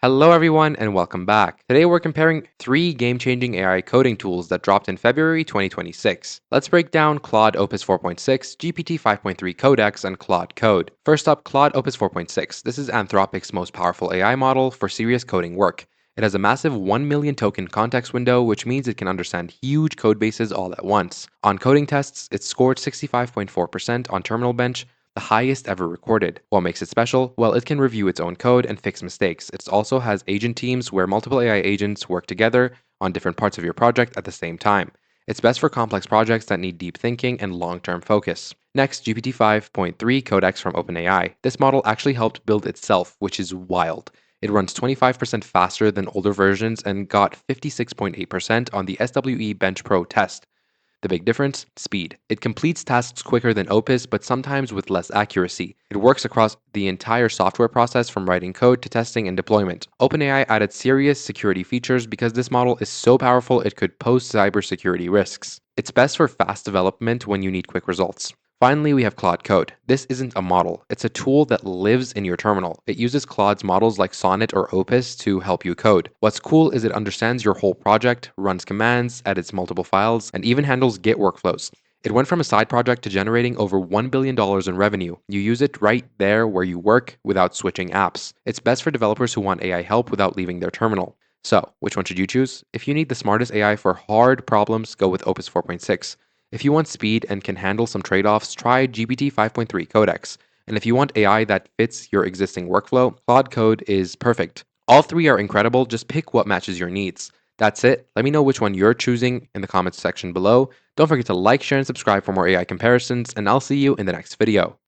Hello everyone and welcome back. Today we're comparing 3 game-changing AI coding tools that dropped in February 2026. Let's break down Claude Opus 4.6, GPT 5.3 Codex, and Claude Code. First up, Claude Opus 4.6. This is Anthropic's most powerful AI model for serious coding work. It has a massive 1 million token context window, which means it can understand huge code bases all at once. On coding tests, it scored 65.4% on Terminal Bench, the highest ever recorded. What makes it special? Well, it can review its own code and fix mistakes. It also has agent teams where multiple AI agents work together on different parts of your project at the same time. It's best for complex projects that need deep thinking and long-term focus. Next, GPT 5.3 Codex from OpenAI. This model actually helped build itself, which is wild. It runs 25% faster than older versions and got 56.8% on the SWE Bench Pro test. The big difference? Speed. It completes tasks quicker than Opus, but sometimes with less accuracy. It works across the entire software process from writing code to testing and deployment. OpenAI added serious security features because this model is so powerful it could pose cybersecurity risks. It's best for fast development when you need quick results. Finally, we have Claude Code. This isn't a model, it's a tool that lives in your terminal. It uses Claude's models like Sonnet or Opus to help you code. What's cool is it understands your whole project, runs commands, edits multiple files, and even handles Git workflows. It went from a side project to generating over $1 billion in revenue. You use it right there where you work without switching apps. It's best for developers who want AI help without leaving their terminal. So, which one should you choose? If you need the smartest AI for hard problems, go with Opus 4.6. If you want speed and can handle some trade-offs, try GPT 5.3 Codex. And if you want AI that fits your existing workflow, Claude Code is perfect. All three are incredible, just pick what matches your needs. That's it. Let me know which one you're choosing in the comments section below. Don't forget to like, share, and subscribe for more AI comparisons, and I'll see you in the next video.